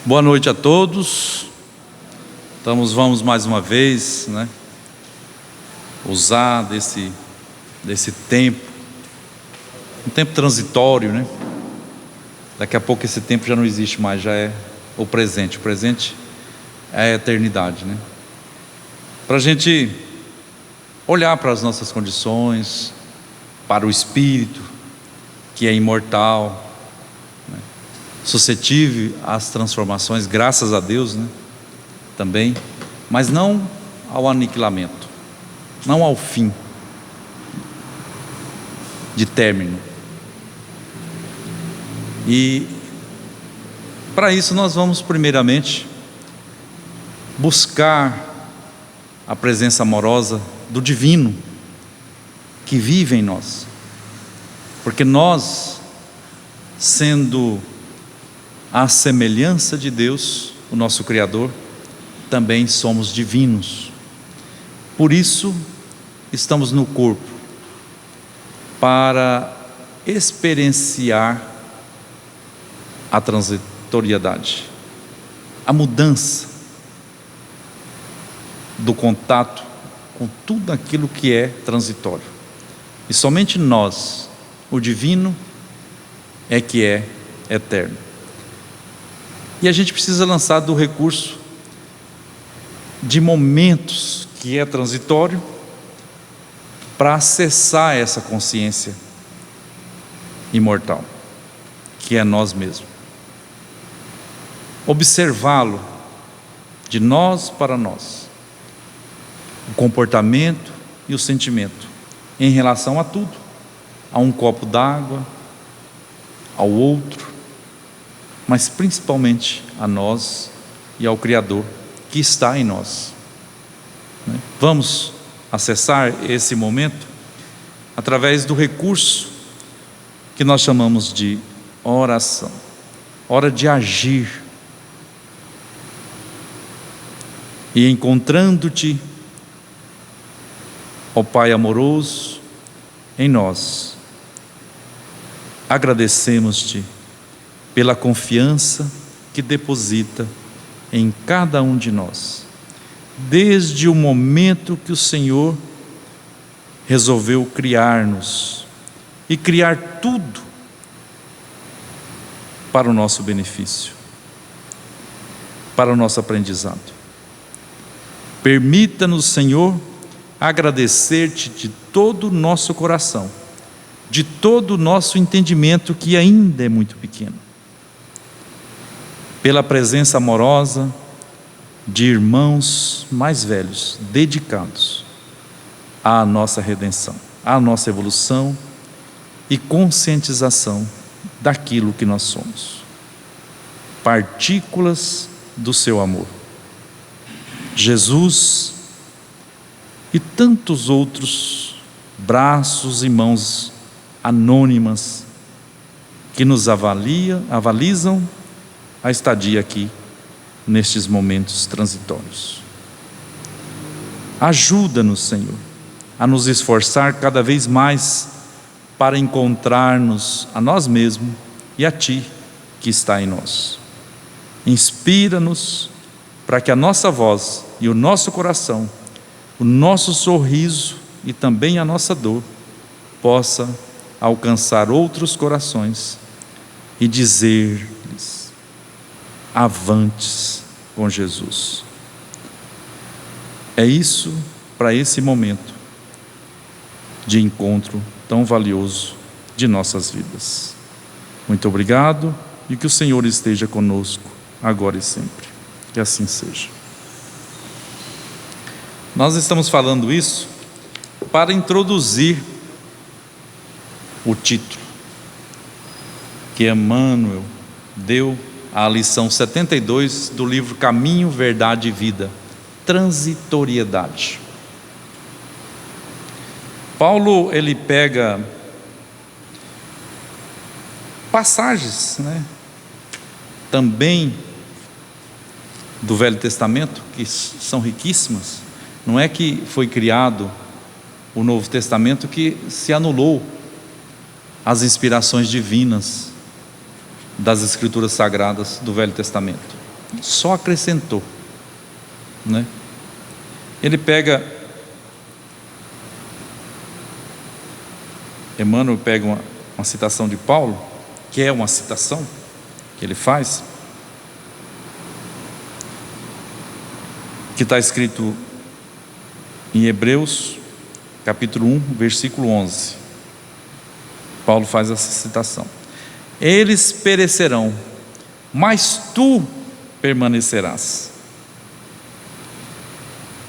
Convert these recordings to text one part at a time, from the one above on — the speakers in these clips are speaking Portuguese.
Boa noite a todos. Vamos mais uma vez, usar desse tempo, um tempo transitório, Daqui a pouco esse tempo já não existe mais, já é o presente. O presente é a eternidade, Para a gente olhar para as nossas condições, para o Espírito, que é imortal, suscetível às transformações, graças a Deus, também, mas não ao aniquilamento, não ao fim de término. E para isso nós vamos primeiramente buscar a presença amorosa do Divino que vive em nós, porque nós, sendo à semelhança de Deus, o nosso Criador, também somos divinos. Por isso estamos no corpo, para experienciar a transitoriedade, a mudança do contato com tudo aquilo que é transitório. E somente nós, o divino, é que é eterno. E a gente precisa lançar do recurso de momentos que é transitório para acessar essa consciência imortal, que é nós mesmos. Observá-lo de nós para nós, o comportamento e o sentimento em relação a tudo, a um copo d'água, ao outro, mas principalmente a nós e ao Criador que está em nós. Vamos acessar esse momento através do recurso que nós chamamos de oração, hora de agir. E encontrando-te, ó Pai amoroso, em nós, agradecemos-te pela confiança que deposita em cada um de nós, desde o momento que o Senhor resolveu criar-nos e criar tudo para o nosso benefício, para o nosso aprendizado. Permita-nos, Senhor, agradecer-te de todo o nosso coração, de todo o nosso entendimento, que ainda é muito pequeno, pela presença amorosa de irmãos mais velhos, dedicados à nossa redenção, à nossa evolução e conscientização daquilo que nós somos, partículas do seu amor. Jesus e tantos outros braços e mãos anônimas que nos avalizam a estadia aqui nestes momentos transitórios. Ajuda-nos, Senhor, a nos esforçar cada vez mais para encontrar-nos a nós mesmos e a Ti que está em nós. Inspira-nos para que a nossa voz e o nosso coração, o nosso sorriso e também a nossa dor possa alcançar outros corações e dizer-lhes: avantes com Jesus. É isso para esse momento de encontro tão valioso de nossas vidas. Muito obrigado e que o Senhor esteja conosco agora e sempre. Que assim seja. Nós estamos falando isso para introduzir o título que Emmanuel deu à lição 72 do livro Caminho, Verdade e Vida, transitoriedade. Paulo, ele pega passagens, também do Velho Testamento, que são riquíssimas. Não é que foi criado o Novo Testamento que se anulou as inspirações divinas das Escrituras Sagradas do Velho Testamento. só acrescentou, né? Ele pega, Emmanuel pega uma citação de Paulo, que é uma citação que ele faz, que está escrito em Hebreus, capítulo 1, versículo 11. Paulo faz essa citação: eles perecerão, mas tu permanecerás,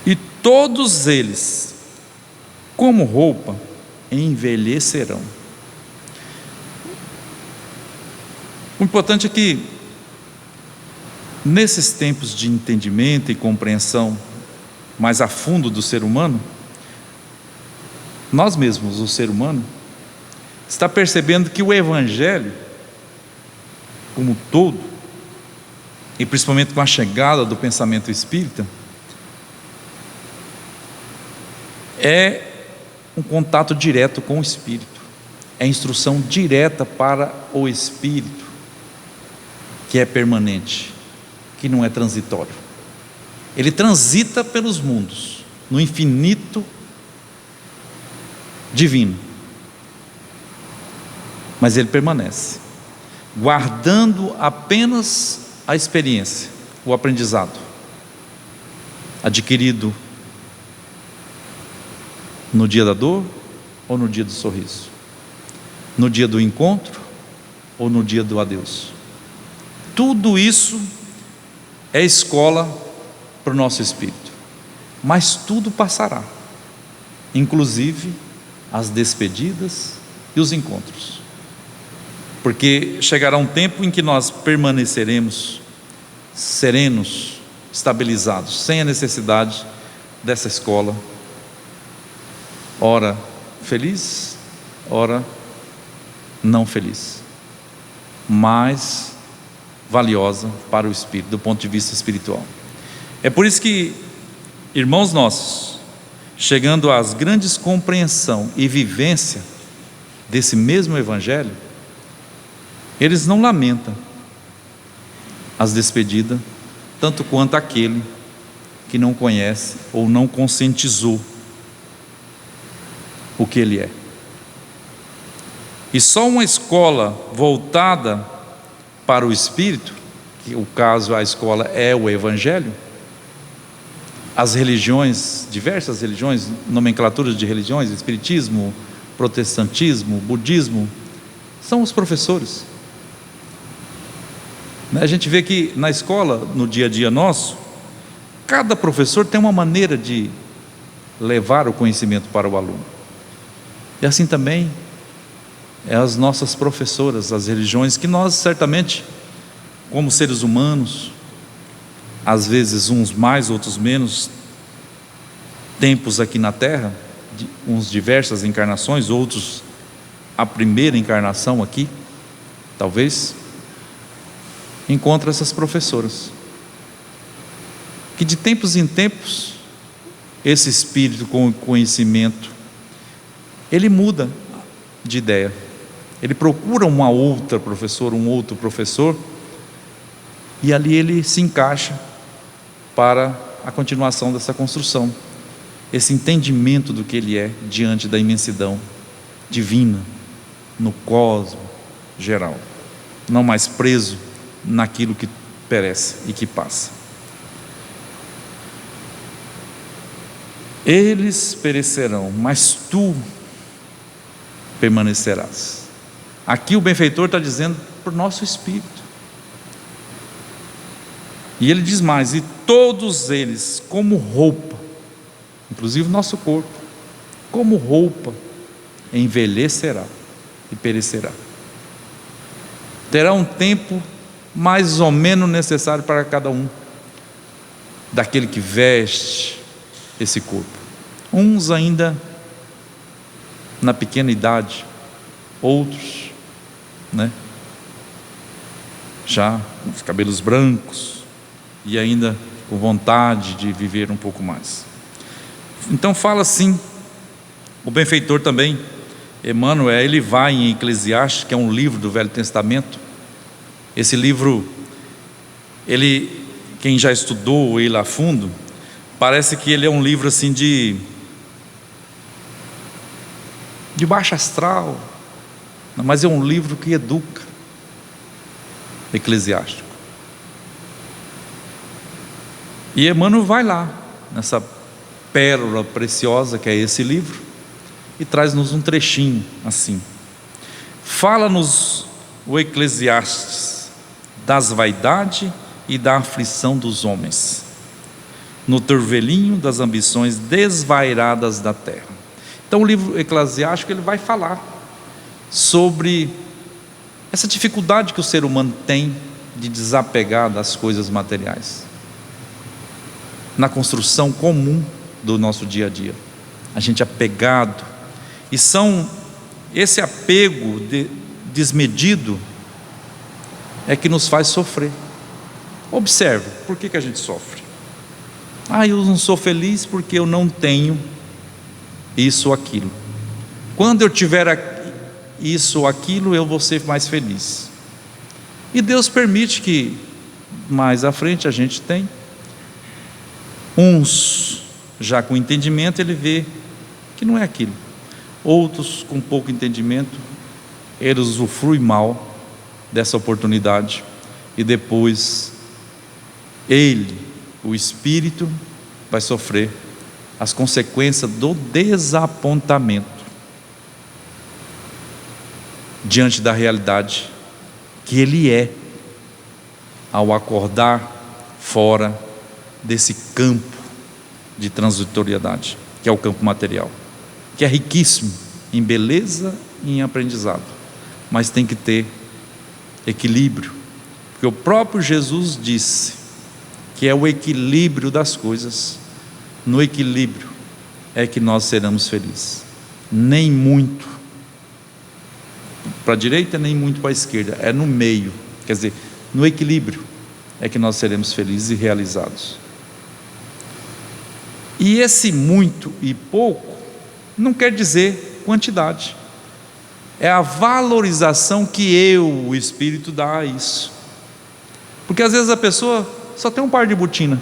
e todos eles, como roupa, envelhecerão. O importante é que, nesses tempos de entendimento e compreensão mais a fundo do ser humano, nós mesmos, o ser humano, está percebendo que o Evangelho, como um todo, e principalmente com a chegada do pensamento espírita, é um contato direto com o Espírito, é instrução direta para o Espírito, que é permanente, que não é transitório. Ele transita pelos mundos, no infinito divino, mas ele permanece, guardando apenas a experiência, o aprendizado adquirido no dia da dor ou no dia do sorriso, no dia do encontro ou no dia do adeus. Tudo isso é escola para o nosso espírito, mas tudo passará, inclusive as despedidas e os encontros, porque chegará um tempo em que nós permaneceremos serenos, estabilizados, sem a necessidade dessa escola, ora feliz, ora não feliz, mas valiosa para o espírito, do ponto de vista espiritual. É por isso que, irmãos nossos, chegando às grandes compreensão e vivência desse mesmo Evangelho, eles não lamentam as despedidas, tanto quanto aquele que não conhece ou não conscientizou o que ele é. E só uma escola voltada para o Espírito, que o caso, a escola é o Evangelho. As religiões, diversas religiões, nomenclaturas de religiões, Espiritismo, Protestantismo, Budismo, são os professores. A gente vê que na escola, no dia a dia nosso, cada professor tem uma maneira de levar o conhecimento para o aluno. E assim também é as nossas professoras, as religiões, que nós certamente, como seres humanos, às vezes uns mais, outros menos, tempos aqui na Terra, uns diversas encarnações, outros a primeira encarnação aqui, talvez, encontra essas professoras, que de tempos em tempos, esse espírito com o conhecimento, ele muda de ideia, ele procura uma outra professora, um outro professor, e ali ele se encaixa para a continuação dessa construção, esse entendimento do que ele é diante da imensidão divina, no cosmos geral, não mais preso naquilo que perece e que passa. Eles perecerão, mas tu permanecerás. Aqui o benfeitor está dizendo para o nosso espírito. E ele diz mais: e todos eles, como roupa, inclusive o nosso corpo, como roupa, envelhecerá e perecerá. Terá um tempo mais ou menos necessário para cada um, daquele que veste esse corpo. Uns ainda na pequena idade, outros, já com os cabelos brancos e ainda com vontade de viver um pouco mais. Então fala assim, o benfeitor também, Emmanuel, ele vai em Eclesiastes, que é um livro do Velho Testamento. Esse livro, ele quem já estudou ele a fundo, parece que ele é um livro assim de baixo astral, mas é um livro que educa. Eclesiástico. E Emmanuel vai lá, nessa pérola preciosa que é esse livro, e traz-nos um trechinho assim. Fala-nos o Eclesiastes das vaidades e da aflição dos homens, no turvelinho das ambições desvairadas da terra. Então o livro eclesiástico ele vai falar sobre essa dificuldade que o ser humano tem de desapegar das coisas materiais, na construção comum do nosso dia a dia, a gente é apegado, e esse apego desmedido é que nos faz sofrer. Observe, por que a gente sofre? Eu não sou feliz porque eu não tenho isso ou aquilo. Quando eu tiver isso ou aquilo, eu vou ser mais feliz. E Deus permite que mais à frente a gente tem. Uns já com entendimento, ele vê que não é aquilo. Outros com pouco entendimento, eles usufruem mal dessa oportunidade. E depois ele, o espírito, vai sofrer as consequências do desapontamento diante da realidade que ele é, ao acordar fora desse campo de transitoriedade, que é o campo material, que é riquíssimo em beleza e em aprendizado, mas tem que ter equilíbrio, porque o próprio Jesus disse que é o equilíbrio das coisas. No equilíbrio é que nós seremos felizes, nem muito para a direita, nem muito para a esquerda, é no meio, quer dizer, no equilíbrio é que nós seremos felizes e realizados. E esse muito e pouco não quer dizer quantidade, é a valorização que o Espírito dá a isso. Porque às vezes a pessoa só tem um par de botina,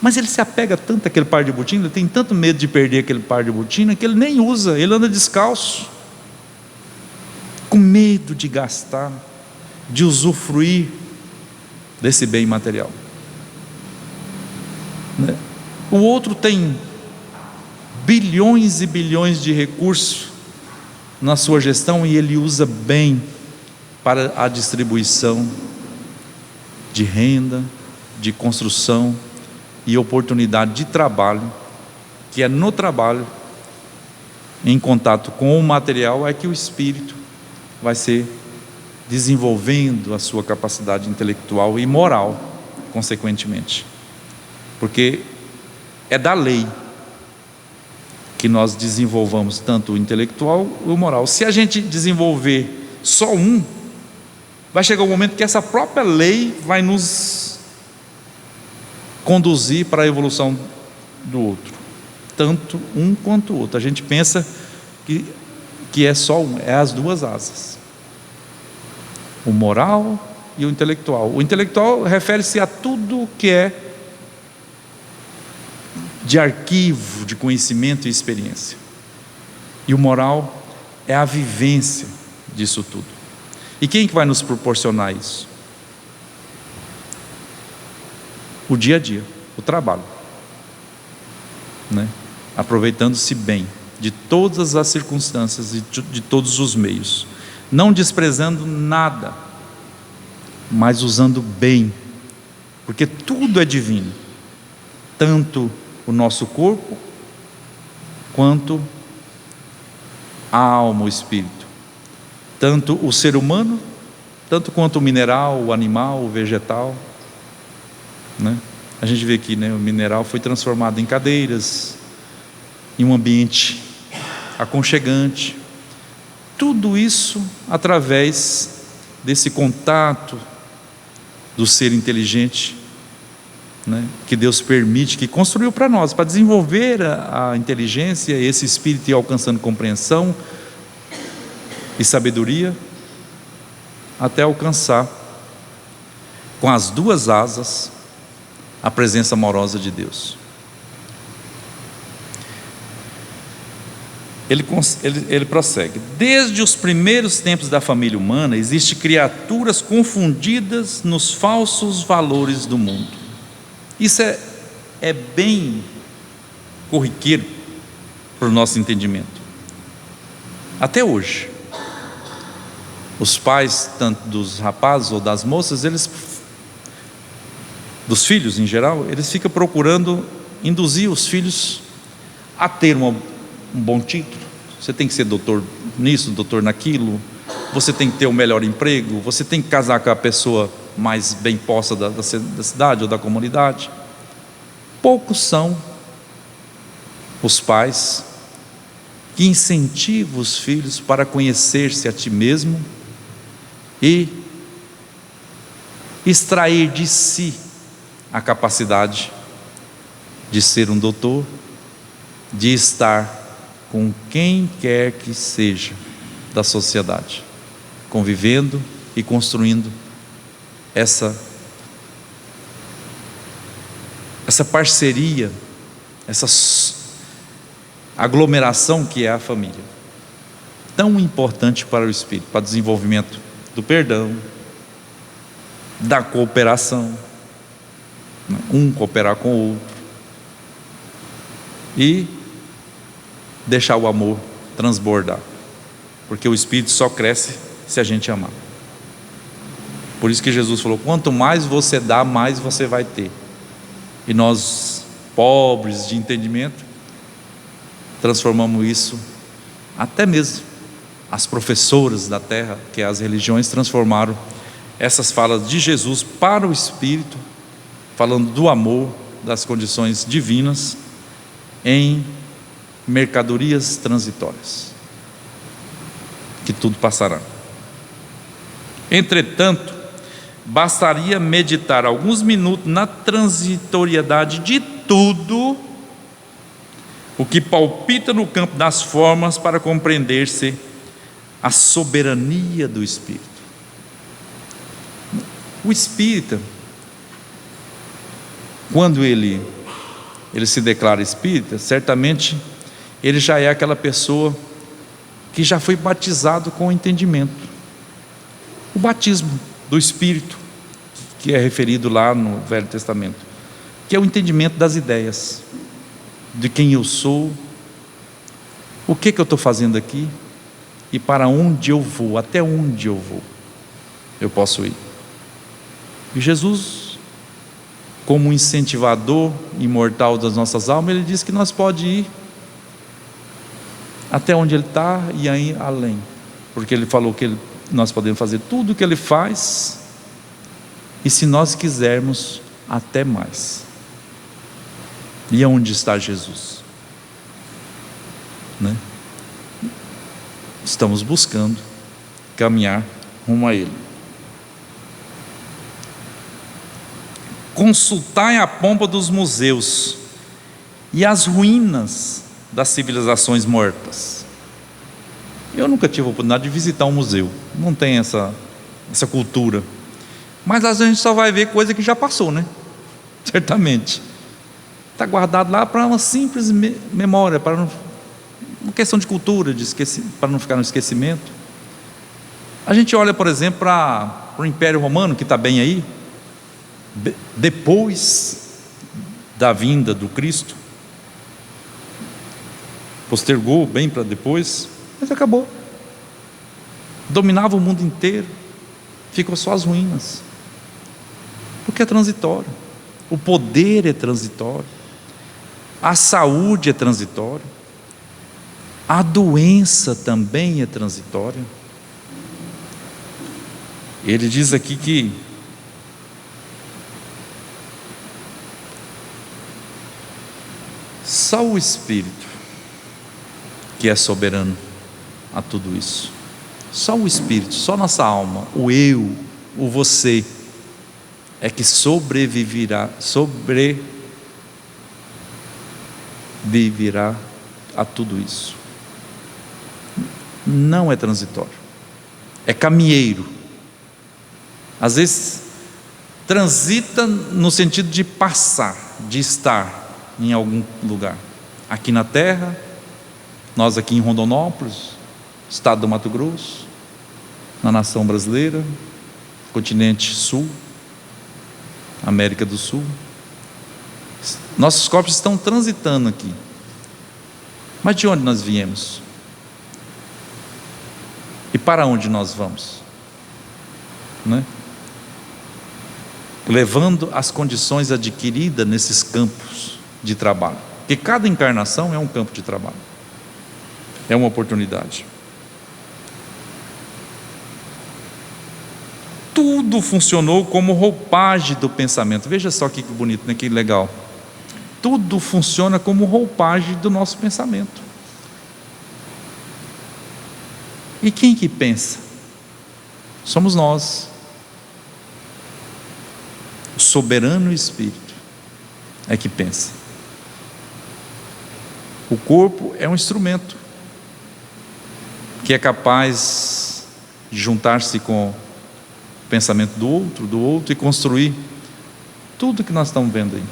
mas ele se apega tanto àquele par de botina, ele tem tanto medo de perder aquele par de botina, que ele nem usa, ele anda descalço, com medo de gastar, de usufruir desse bem material, né? O outro tem bilhões e bilhões de recursos na sua gestão e ele usa bem para a distribuição de renda, de construção e oportunidade de trabalho, que é no trabalho, em contato com o material, é que o espírito vai ser desenvolvendo a sua capacidade intelectual e moral, consequentemente, porque é da lei que nós desenvolvamos tanto o intelectual e o moral. Se a gente desenvolver só um, vai chegar um momento que essa própria lei vai nos conduzir para a evolução do outro, tanto um quanto o outro. A gente pensa que é só um, é as duas asas, o moral e o intelectual. O intelectual refere-se a tudo que é de arquivo, de conhecimento e experiência, e o moral é a vivência disso tudo. E quem que vai nos proporcionar isso? O dia a dia, o trabalho, né? Aproveitando-se bem de todas as circunstâncias e de todos os meios, não desprezando nada, mas usando bem, porque tudo é divino, tanto o nosso corpo quanto a alma, o espírito, tanto o ser humano, tanto quanto o mineral, o animal, o vegetal, né? A gente vê aqui, né, o mineral foi transformado em cadeiras, em um ambiente aconchegante, tudo isso através desse contato do ser inteligente, né, que Deus permite, que construiu para nós, para desenvolver a inteligência, esse espírito ir alcançando compreensão e sabedoria, até alcançar com as duas asas a presença amorosa de Deus. Ele prossegue: desde os primeiros tempos da família humana, existem criaturas confundidas nos falsos valores do mundo. Isso é bem corriqueiro para o nosso entendimento. Até hoje, os pais, tanto dos rapazes ou das moças, dos filhos em geral, eles ficam procurando induzir os filhos a ter um bom título. Você tem que ser doutor nisso, doutor naquilo, você tem que ter o melhor emprego, você tem que casar com a pessoa mais bem posta da cidade ou da comunidade. Poucos são os pais que incentivam os filhos para conhecer-se a ti mesmo e extrair de si a capacidade de ser um doutor, de estar com quem quer que seja da sociedade, convivendo e construindo essa parceria, essa aglomeração que é a família, tão importante para o espírito, para o desenvolvimento do perdão, da cooperação, um cooperar com o outro, e deixar o amor transbordar, porque o espírito só cresce se a gente amar. Por isso que Jesus falou: quanto mais você dá, mais você vai ter. E nós, pobres de entendimento, transformamos isso, até mesmo as professoras da terra, que as religiões, transformaram essas falas de Jesus para o espírito, falando do amor, das condições divinas, em mercadorias transitórias, que tudo passará. Entretanto, bastaria meditar alguns minutos na transitoriedade de tudo o que palpita no campo das formas para compreender-se a soberania do Espírito. O espírita, quando ele se declara espírita, certamente ele já é aquela pessoa que já foi batizado com o entendimento. O batismo do Espírito, que é referido lá no Velho Testamento, que é o entendimento das ideias, de quem eu sou, o que eu estou fazendo aqui, e para onde eu vou, até onde eu vou, eu posso ir. E Jesus, como incentivador imortal das nossas almas, ele diz que nós podemos ir até onde ele está e aí além, porque ele falou que nós podemos fazer tudo o que ele faz, e se nós quisermos, até mais. E aonde está Jesus? Né? Estamos buscando caminhar rumo a Ele. Consultai a pompa dos museus e as ruínas das civilizações mortas. Eu nunca tive a oportunidade de visitar um museu, não tem essa cultura, mas às vezes a gente só vai ver coisa que já passou, né? Certamente está guardado lá para uma simples memória, para uma questão de cultura, para não ficar no esquecimento. A gente olha, por exemplo, para o Império Romano, que está bem aí, depois da vinda do Cristo, postergou bem para depois, mas acabou. Dominava o mundo inteiro, ficou só as ruínas, porque é transitório. O poder é transitório, a saúde é transitória, a doença também é transitória. Ele diz aqui que só o Espírito que é soberano a tudo isso, só o Espírito, só nossa alma, o eu, o você, é que sobreviverá a tudo isso. Não é transitório, é caminheiro. Às vezes transita no sentido de passar, de estar em algum lugar. Aqui na terra, nós aqui em Rondonópolis, estado do Mato Grosso, na nação brasileira, continente sul, América do Sul. Nossos corpos estão transitando aqui. Mas de onde nós viemos? E para onde nós vamos? Né? Levando as condições adquiridas nesses campos de trabalho. Porque cada encarnação é um campo de trabalho. É uma oportunidade. Tudo funcionou como roupagem do pensamento. Veja só que bonito, né? Que legal. Tudo funciona como roupagem do nosso pensamento. E quem que pensa? Somos nós. O soberano Espírito é que pensa. O corpo é um instrumento que é capaz de juntar-se com o pensamento do outro e construir tudo que nós estamos vendo aí,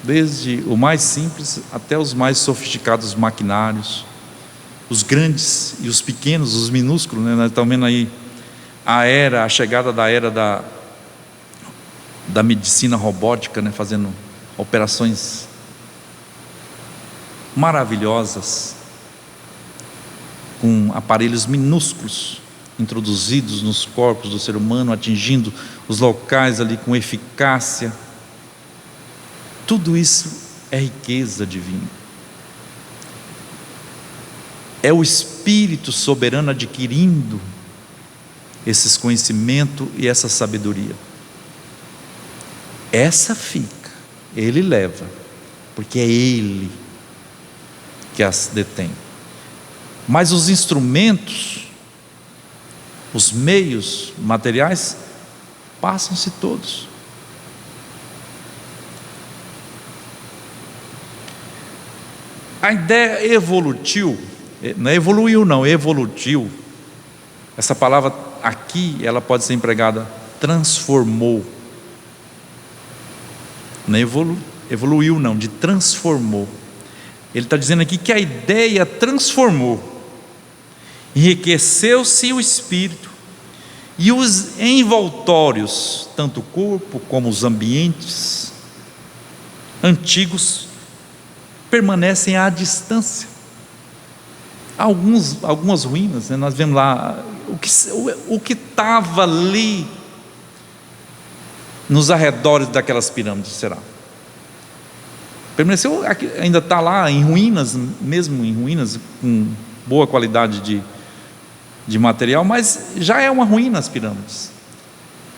desde o mais simples até os mais sofisticados maquinários, os grandes e os pequenos, os minúsculos, né? Nós estamos vendo aí a chegada da era da medicina robótica, né? Fazendo operações maravilhosas com aparelhos minúsculos introduzidos nos corpos do ser humano, atingindo os locais ali com eficácia. Tudo isso é riqueza divina. É o Espírito soberano adquirindo esses conhecimentos e essa sabedoria. Essa fica, Ele leva, porque é Ele que as detém. Mas os instrumentos, os meios materiais, passam-se todos. A ideia evolutiu, não é evoluiu não, evolutiu. Essa palavra aqui, ela pode ser empregada transformou. Não evoluiu não, de transformou. Ele está dizendo aqui que a ideia transformou. Enriqueceu-se o espírito e os envoltórios, tanto o corpo como os ambientes antigos, permanecem à distância. Algumas ruínas, né? Nós vemos lá o que estava ali nos arredores daquelas pirâmides, será? Permaneceu, ainda está lá em ruínas, mesmo em ruínas, com boa qualidade de material, mas já é uma ruína as pirâmides.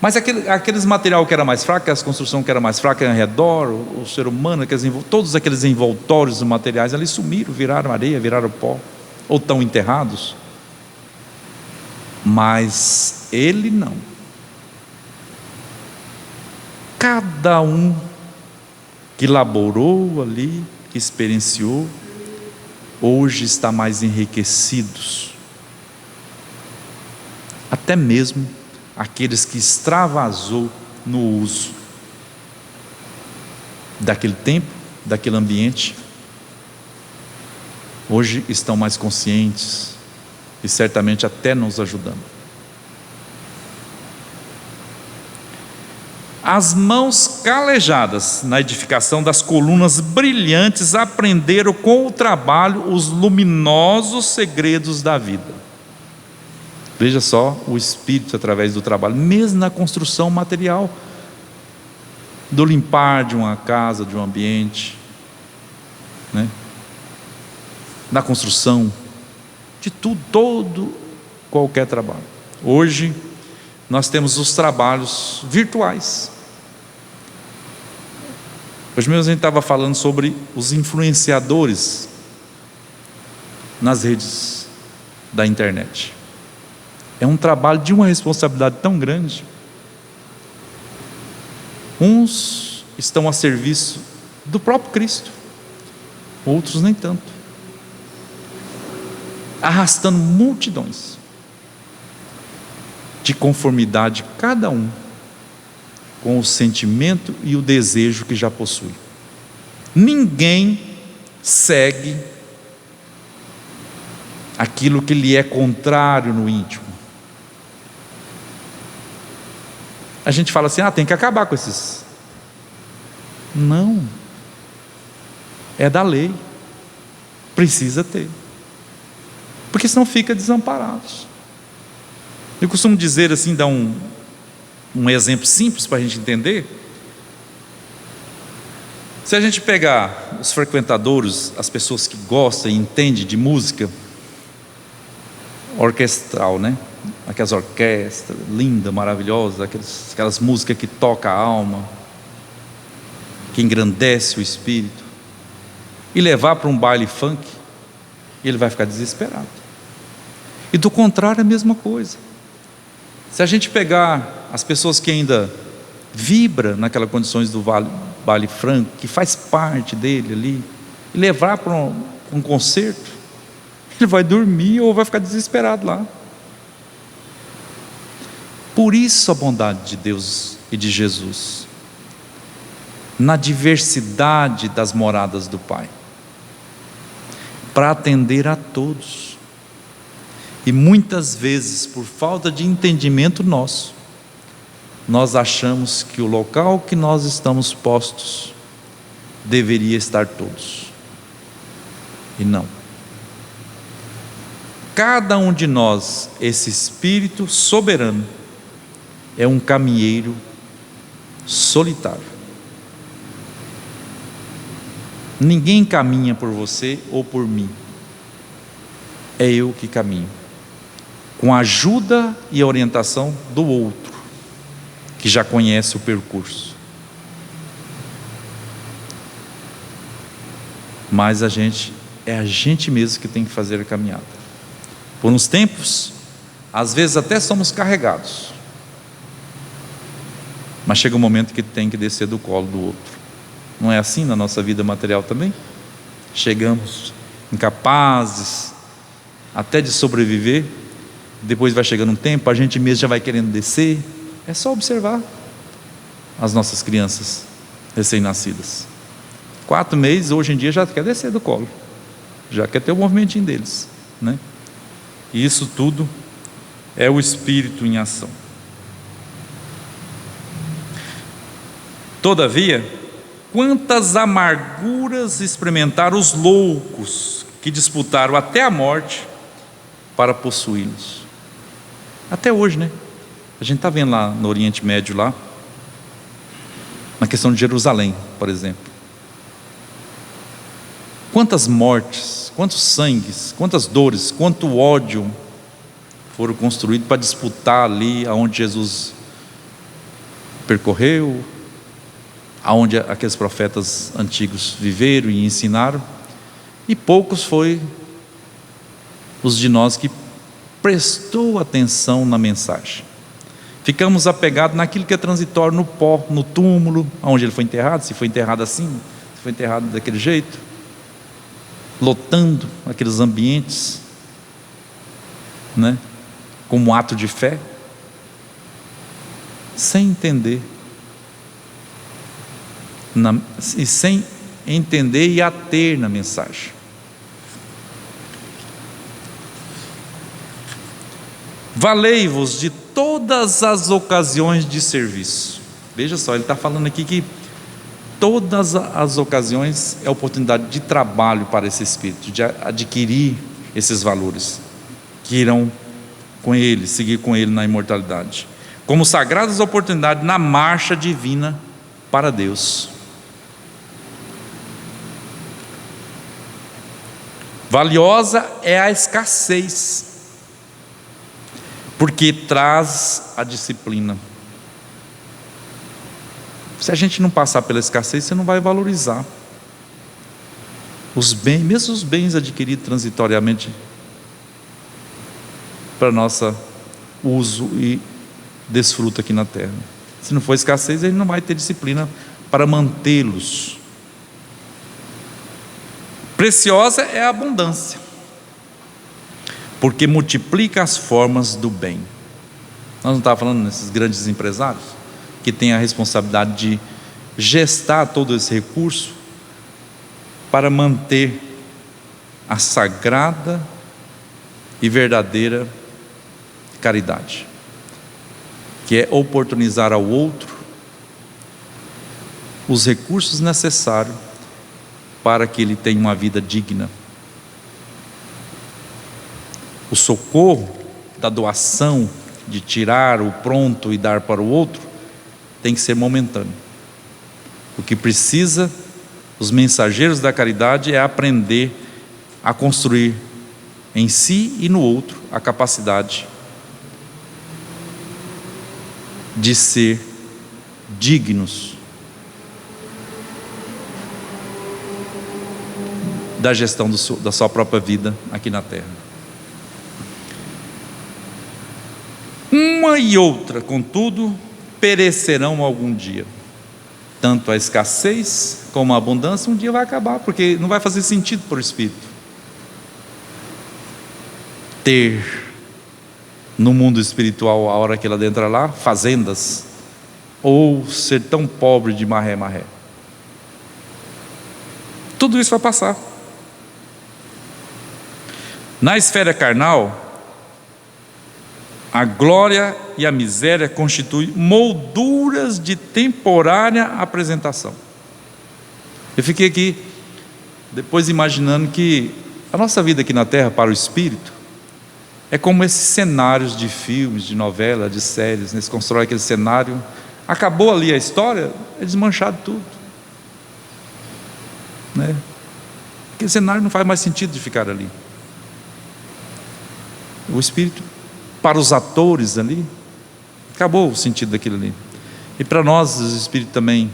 Mas aqueles material que era mais fraco, as construções que era mais fraca ao redor, o ser humano, todos aqueles envoltórios materiais ali sumiram, viraram areia, viraram pó, ou estão enterrados. Mas ele não. Cada um que laborou ali, que experienciou, hoje está mais enriquecidos. Até mesmo aqueles que extravasou no uso daquele tempo, daquele ambiente, hoje estão mais conscientes e certamente até nos ajudando. As mãos calejadas na edificação das colunas brilhantes aprenderam com o trabalho os luminosos segredos da vida. Veja só o Espírito através do trabalho, mesmo na construção material, do limpar de uma casa, de um ambiente, né? Na construção, de tudo, qualquer trabalho. Hoje, nós temos os trabalhos virtuais. Hoje mesmo a gente estava falando sobre os influenciadores nas redes da internet. É um trabalho de uma responsabilidade tão grande. Uns estão a serviço do próprio Cristo, outros nem tanto, arrastando multidões de conformidade, cada um com o sentimento e o desejo que já possui. Ninguém segue aquilo que lhe é contrário no íntimo. A gente fala assim, tem que acabar com esses. Não. É da lei. Precisa ter. Porque senão fica desamparados. Eu costumo dizer assim, dar um exemplo simples para a gente entender. Se a gente pegar os frequentadores, as pessoas que gostam e entendem de música orquestral, né? Aquelas orquestras lindas, maravilhosas, aquelas músicas que tocam a alma, que engrandece o espírito, e levar para um baile funk, ele vai ficar desesperado. E do contrário, é a mesma coisa. Se a gente pegar as pessoas que ainda vibram naquelas condições do baile funk, que faz parte dele ali, e levar para um concerto, ele vai dormir ou vai ficar desesperado lá. Por isso a bondade de Deus e de Jesus, na diversidade das moradas do Pai, para atender a todos. E muitas vezes, por falta de entendimento nosso, nós achamos que o local que nós estamos postos deveria estar todos. E não. Cada um de nós, esse Espírito soberano, é um caminheiro solitário. Ninguém caminha por você ou por mim. É eu que caminho, com a ajuda e a orientação do outro, que já conhece o percurso. Mas é a gente mesmo que tem que fazer a caminhada. Por uns tempos, às vezes até somos carregados, mas chega um momento que tem que descer do colo do outro. Não é assim na nossa vida material também? Chegamos incapazes até de sobreviver, depois vai chegando um tempo, a gente mesmo já vai querendo descer. É só observar as nossas crianças recém-nascidas. 4 meses, hoje em dia já quer descer do colo, já quer ter o movimentinho deles, né? E isso tudo é o Espírito em ação. Todavia, quantas amarguras experimentaram os loucos que disputaram até a morte para possuí-los. Até hoje, né? A gente está vendo lá no Oriente Médio, lá, na questão de Jerusalém, por exemplo. Quantas mortes, quantos sangues, quantas dores, quanto ódio foram construídos para disputar ali aonde Jesus percorreu, aonde aqueles profetas antigos viveram e ensinaram, e poucos foi os de nós que prestou atenção na mensagem. Ficamos apegados naquilo que é transitório, no pó, no túmulo, onde ele foi enterrado, se foi enterrado assim, se foi enterrado daquele jeito, lotando aqueles ambientes, né, como ato de fé, sem entender, e sem entender e ater na mensagem. Valei-vos de todas as ocasiões de serviço. Veja só, ele está falando aqui que todas as ocasiões é oportunidade de trabalho para esse espírito, de adquirir esses valores que irão com ele, seguir com ele na imortalidade, como sagradas oportunidades na marcha divina para Deus. Valiosa é a escassez, porque traz a disciplina. Se a gente não passar pela escassez, você não vai valorizar os bens, mesmo os bens adquiridos transitoriamente para nosso uso e desfruto aqui na terra. Se não for escassez, ele não vai ter disciplina para mantê-los. Preciosa é a abundância, porque multiplica as formas do bem. Nós não estávamos falando nesses grandes empresários? que tem a responsabilidade de gestar todo esse recurso para manter a sagrada e verdadeira caridade, que é oportunizar ao outro os recursos necessários para que ele tenha uma vida digna. O socorro da doação, de tirar o pronto e dar para o outro, tem que ser momentâneo. O que precisa, os mensageiros da caridade, é aprender a construir em si e no outro a capacidade de ser dignos da gestão da sua própria vida aqui na terra. Uma e outra, contudo, perecerão algum dia. Tanto a escassez como a abundância um dia vai acabar, porque não vai fazer sentido para o espírito ter no mundo espiritual, a hora que ela adentra lá, fazendas, ou ser tão pobre de maré. Tudo isso vai passar. Na esfera carnal, a glória e a miséria constituem molduras de temporária apresentação. Eu fiquei aqui depois imaginando que a nossa vida aqui na terra para o espírito é como esses cenários de filmes, de novela, de séries, né? Se constrói aquele cenário, acabou ali a história, é desmanchado tudo, né? Aquele cenário não faz mais sentido de ficar ali. O espírito, para os atores ali, acabou o sentido daquilo ali. E para nós, os espíritos também,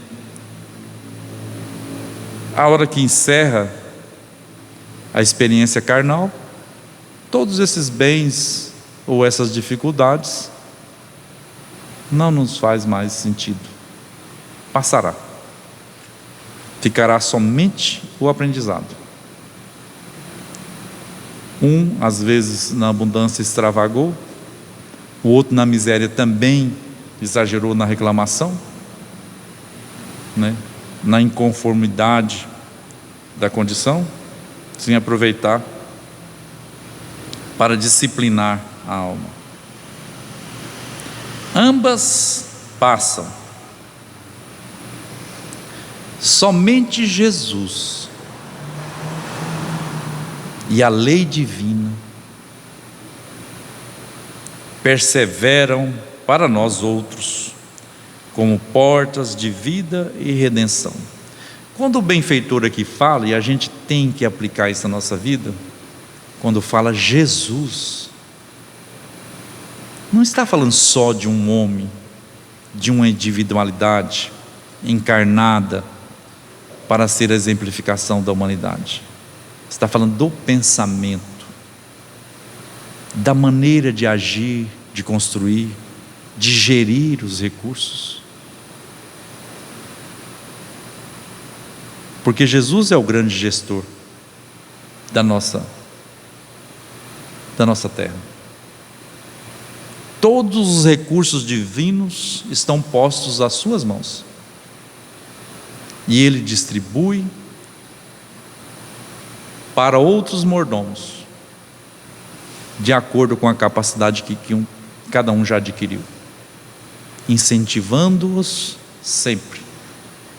a hora que encerra a experiência carnal, todos esses bens ou essas dificuldades não nos faz mais sentido. Passará. Ficará somente o aprendizado. Às vezes na abundância extravagou, o outro na miséria também exagerou na reclamação, né? Na inconformidade da condição, sem aproveitar para disciplinar a alma. Ambas passam. Somente Jesus e a lei divina perseveram para nós outros como portas de vida e redenção. Quando o benfeitor aqui fala, e a gente tem que aplicar isso na nossa vida, quando fala Jesus, não está falando só de um homem, de uma individualidade encarnada para ser a exemplificação da humanidade. Está falando do pensamento, da maneira de agir, de construir, de gerir os recursos. Porque Jesus é o grande gestor da nossa terra. Todos os recursos divinos estão postos às suas mãos. E Ele distribui para outros mordomos, de acordo com a capacidade que cada um já adquiriu, incentivando-os sempre,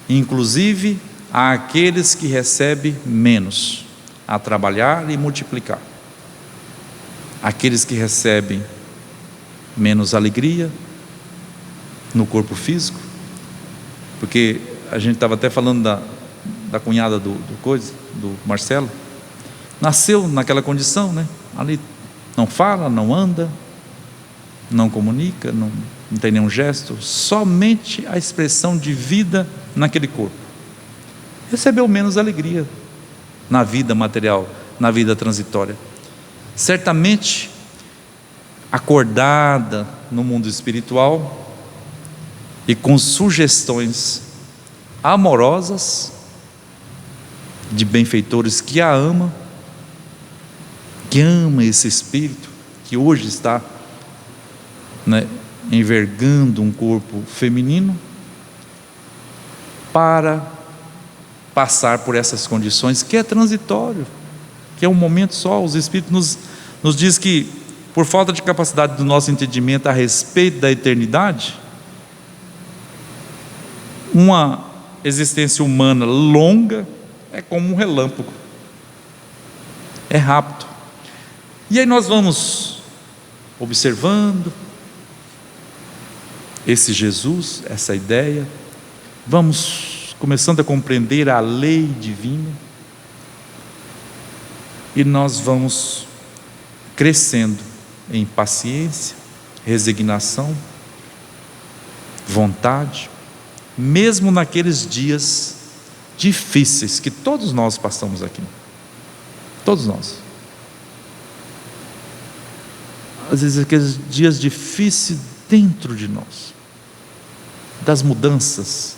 inclusive àqueles que recebem menos, a trabalhar e multiplicar. Aqueles que recebem menos alegria no corpo físico, porque a gente estava até falando da cunhada do Marcelo, nasceu naquela condição, né? Ali não fala, não anda, não comunica, não tem nenhum gesto, somente a expressão de vida naquele corpo. Recebeu menos alegria na vida material, na vida transitória. Certamente, acordada no mundo espiritual e com sugestões amorosas de benfeitores que a ama, que ama esse espírito que hoje está, né, envergando um corpo feminino, para passar por essas condições, que é transitório, que é um momento só. Os Espíritos nos diz que, por falta de capacidade do nosso entendimento a respeito da eternidade, uma existência humana longa é como um relâmpago, é rápido. E aí nós vamos observando esse Jesus, essa ideia, vamos começando a compreender a lei divina, e nós vamos crescendo em paciência, resignação, vontade, mesmo naqueles dias difíceis que todos nós passamos aqui, todos nós. Às vezes aqueles dias difíceis dentro de nós, das mudanças,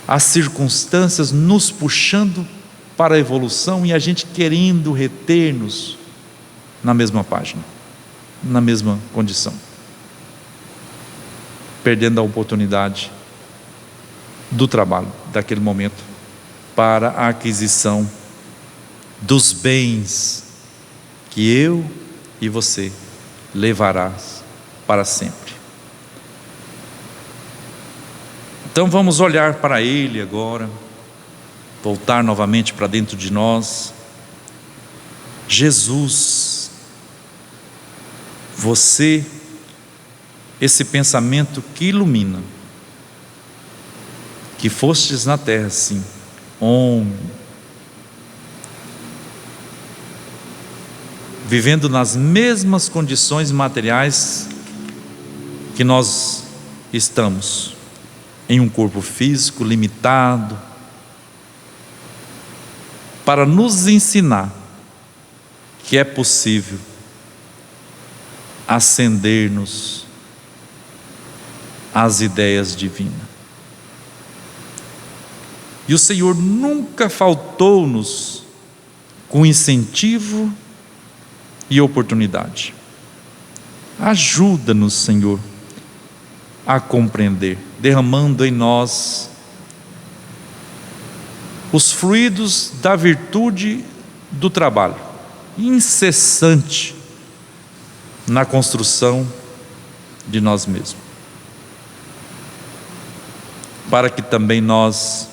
as circunstâncias nos puxando para a evolução e a gente querendo reter-nos na mesma página, na mesma condição, perdendo a oportunidade do trabalho daquele momento para a aquisição dos bens que eu e você levarás para sempre. Então vamos olhar para Ele agora, voltar novamente para dentro de nós. Jesus, você, esse pensamento que ilumina, que fostes na terra, sim, homem, vivendo nas mesmas condições materiais que nós estamos, em um corpo físico limitado, para nos ensinar que é possível ascender-nos às ideias divinas. E o Senhor nunca faltou-nos com incentivo e oportunidade. Ajuda-nos, Senhor, a compreender, derramando em nós os fluidos da virtude do trabalho incessante na construção de nós mesmos, para que também nós,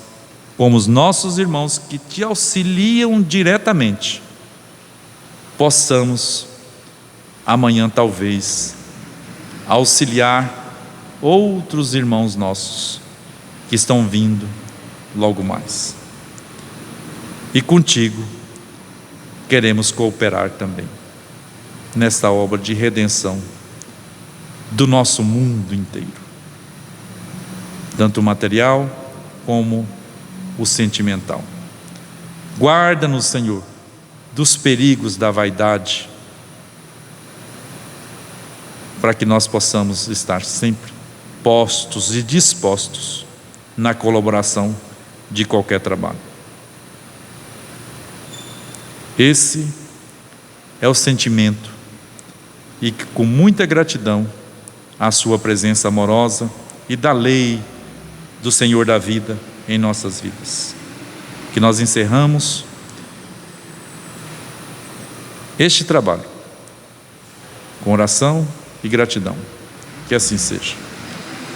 como os nossos irmãos que te auxiliam diretamente, possamos amanhã talvez auxiliar outros irmãos nossos que estão vindo logo mais. E contigo queremos cooperar também nesta obra de redenção do nosso mundo inteiro, tanto o material como o sentimental. Guarda-nos, Senhor, dos perigos da vaidade, para que nós possamos estar sempre postos e dispostos na colaboração de qualquer trabalho. Esse é o sentimento, e que, com muita gratidão à sua presença amorosa e da lei do Senhor da vida em nossas vidas, que nós encerramos este trabalho com oração e gratidão. Que assim seja.